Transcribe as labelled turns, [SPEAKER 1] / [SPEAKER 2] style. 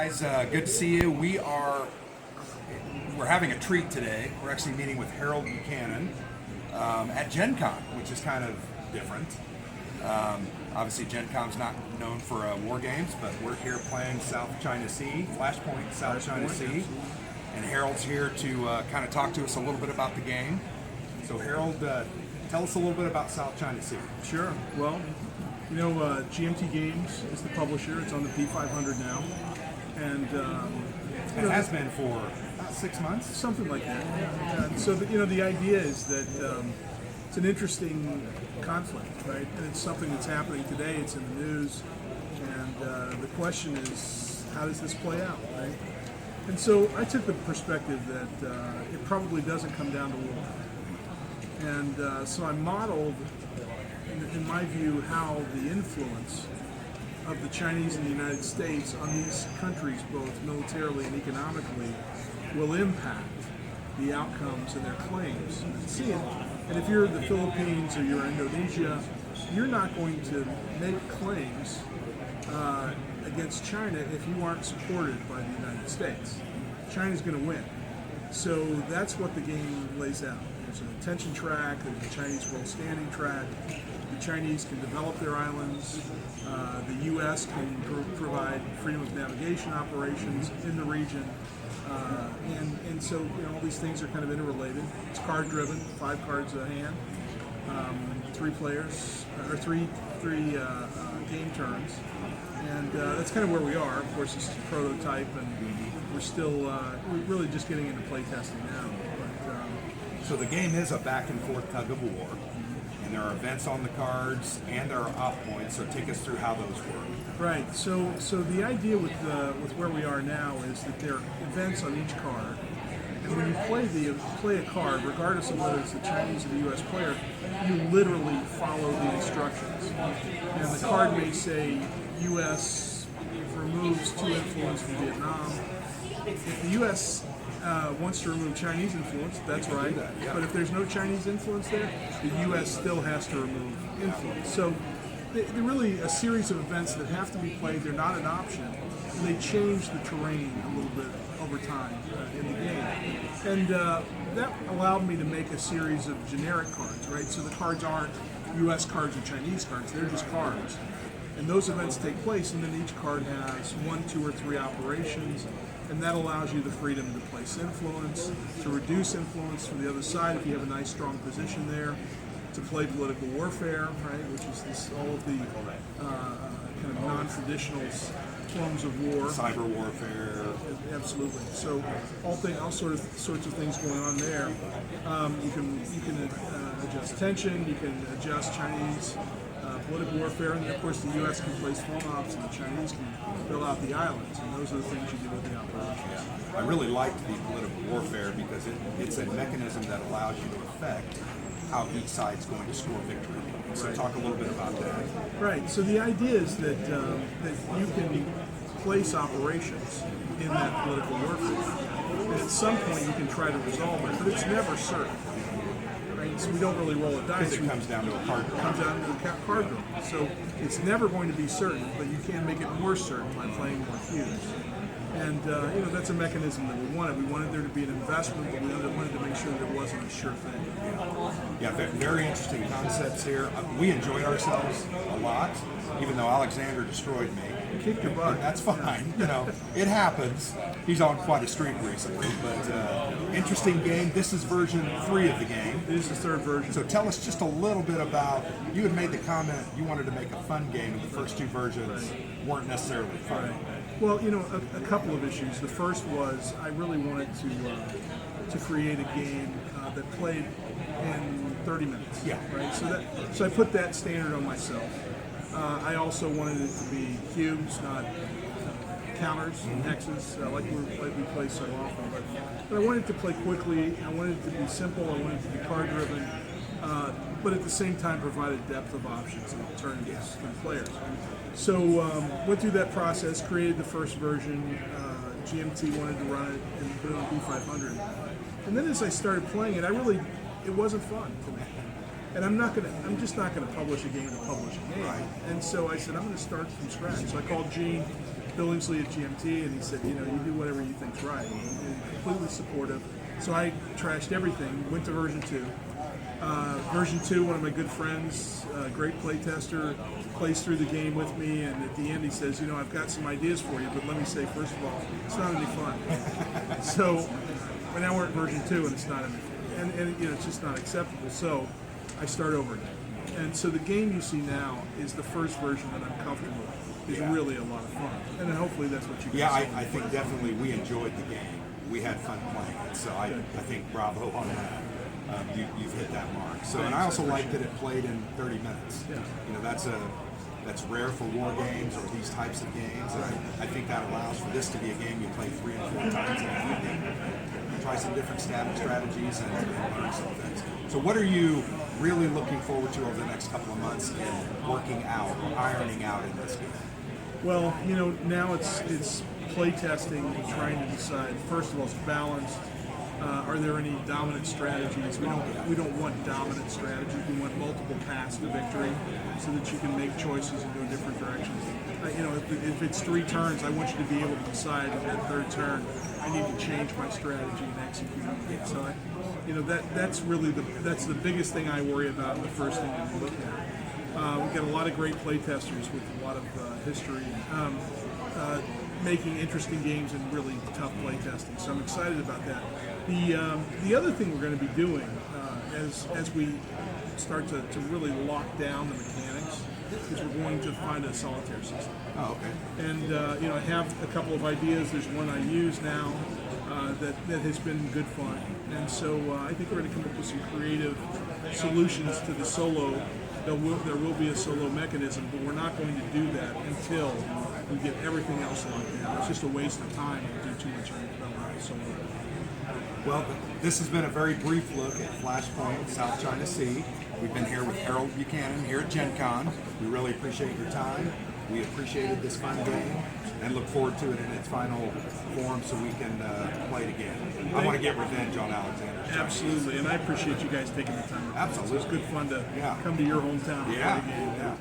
[SPEAKER 1] guys, good to see you. We're having a treat today. We're actually meeting with Harold Buchanan at Gencon, which is kind of different. Obviously, Gencon's not known for war games, but we're here playing South China Sea, Flashpoint, South China Sea, and Harold's here to kind of talk to us a little bit about the game. So, Harold, tell us a little bit about South China Sea.
[SPEAKER 2] Sure. Well, you know, GMT Games is the publisher. It's on the P500 now, and
[SPEAKER 1] It has been for about 6 months.
[SPEAKER 2] something like that. And so, the idea is that it's an interesting conflict, right? And it's something that's happening today. It's in the news, and the question is, how does this play out, right? And so, I took the perspective that it probably doesn't come down to war, and so I modeled, in my view, how the influence of the Chinese and the United States on these countries, both militarily and economically, will impact the outcomes and their claims. And if you're the Philippines or you're Indonesia, you're not going to make claims against China if you aren't supported by the United States. China's going to win. So that's what the game lays out. There's an attention track, there's a Chinese world standing track. The Chinese can develop their islands. The U.S. can provide freedom of navigation operations in the region. And so, all these things are kind of interrelated. It's card driven, 5 cards a hand, 3 players, or three game turns. And that's kind of where we are. Of course, this is a prototype, and we're still we're really just getting into playtesting now. But,
[SPEAKER 1] So the game is a back and forth tug of war, and there are events on the cards, and there are op points. So take us through how those work.
[SPEAKER 2] right. So the idea with where we are now is that there are events on each card, and when you play a card, regardless of whether it's the Chinese or the U.S. player, you literally follow the instructions. And the card may say U.S. removes 2 influence from Vietnam. If the U.S. Wants to remove Chinese influence, that's right. But if there's no Chinese influence there, the U.S. still has to remove influence. So they're really a series of events that have to be played. They're not an option. And they change the terrain a little bit over time in the game. And that allowed me to make a series of generic cards, right? So the cards aren't U.S. cards or Chinese cards. They're just cards. And those events take place, and then each card has 1, 2, or 3 operations, and that allows you the freedom to place influence, to reduce influence from the other side if you have a nice strong position there, to play political warfare, right, which is all of the kind of non-traditional forms of war.
[SPEAKER 1] Cyber warfare.
[SPEAKER 2] Absolutely. So all sorts of things going on there. You can adjust tension. You can adjust Chinese political warfare, and of course the U.S. can place phone ops, and the Chinese can fill out the islands, and those are the things you do with the operations.
[SPEAKER 1] I really liked the political warfare because it's a mechanism that allows you to affect how each side's going to score victory. So
[SPEAKER 2] Right.
[SPEAKER 1] talk a little bit about that.
[SPEAKER 2] Right. So the idea is that you can place operations in that political warfare, and at some point you can try to resolve it, but it's never certain. Right? So we don't really roll a dice.
[SPEAKER 1] Because it comes down to a card
[SPEAKER 2] It
[SPEAKER 1] draw.
[SPEAKER 2] comes down to a card draw. So it's never going to be certain, but you can make it more certain by playing more cubes. And that's a mechanism that we wanted. We wanted there to be an investment, but we wanted to make sure that it wasn't a sure thing.
[SPEAKER 1] Yeah, very interesting concepts here. We enjoyed ourselves a lot, even though Alexander destroyed me.
[SPEAKER 2] Kick your butt.
[SPEAKER 1] That's fine. It happens. He's on quite a streak recently, but interesting game. This is version 3 of the game.
[SPEAKER 2] It is the 3rd version.
[SPEAKER 1] So tell us just a little bit about, you had made the comment you wanted to make a fun game, and the first 2 versions weren't necessarily fun.
[SPEAKER 2] Right. Well, a couple of issues. The first was I really wanted to create a game that played in 30 minutes.
[SPEAKER 1] Yeah.
[SPEAKER 2] Right. So I put that standard on myself. I also wanted it to be cubes, not counters and hexes, like we play so often. But I wanted it to play quickly. I wanted it to be simple. I wanted it to be card driven. But at the same time provide a depth of options and alternatives for players. So went through that process, created the first version. GMT wanted to run it and put it on B500. And then as I started playing it, it wasn't fun for me. And I'm just not gonna publish a game to publish a game.
[SPEAKER 1] Right.
[SPEAKER 2] And so I said, I'm gonna start from scratch. So I called Gene, Billingsley at GMT, and he said, you do whatever you think's right. And completely supportive. So I trashed everything, went to version 2. Version 2, one of my good friends, great playtester, plays through the game with me, and at the end he says, I've got some ideas for you, but let me say, first of all, it's not any fun. So now we're at version 2, and it's not any fun. And it's just not acceptable. So I start over again. And so the game you see now is the first version that I'm comfortable with. It's really a lot of fun. And then hopefully that's what you guys
[SPEAKER 1] I think definitely we enjoyed the game. We had fun playing it. So I think bravo on that. You've hit that mark. So, and I also like that it played in 30 minutes.
[SPEAKER 2] Yeah.
[SPEAKER 1] That's rare for war games or these types of games.
[SPEAKER 2] Right.
[SPEAKER 1] I think that allows for this to be a game you play 3 and 4 times in an evening. Try some different strategies and learn some things. So what are you really looking forward to over the next couple of months in working out or ironing out in this game?
[SPEAKER 2] Well, now it's play testing and trying to decide, first of all, it's balanced. Are there any dominant strategies? We don't want dominant strategies. We want multiple paths to victory so that you can make choices and go different directions. If it's 3 turns, I want you to be able to decide at that 3rd turn, I need to change my strategy and execute it. So, that's really that's the biggest thing I worry about and the first thing that we look at. We've got a lot of great play testers with a lot of history. Making interesting games and really tough play testing. So I'm excited about that. The other thing we're going to be doing as we start to really lock down the mechanics is we're going to find a solitaire system.
[SPEAKER 1] Oh, okay.
[SPEAKER 2] And I have a couple of ideas. There's one I use now that has been good fun. And so I think we're going to come up with some creative solutions to the solo. There will be a solo mechanism, but we're not going to do that until we get everything else locked down. It's just a waste of time to do too much on solo.
[SPEAKER 1] Well, this has been a very brief look at Flashpoint, South China Sea. We've been here with Harold Buchanan here at Gencon. We really appreciate your time. We appreciated this fun game and look forward to it in its final form so we can play it again. I want to get revenge on Alexander.
[SPEAKER 2] Absolutely, and I appreciate you guys taking the time.
[SPEAKER 1] Absolutely.
[SPEAKER 2] It's good fun to come to your hometown and play a game.
[SPEAKER 1] Yeah.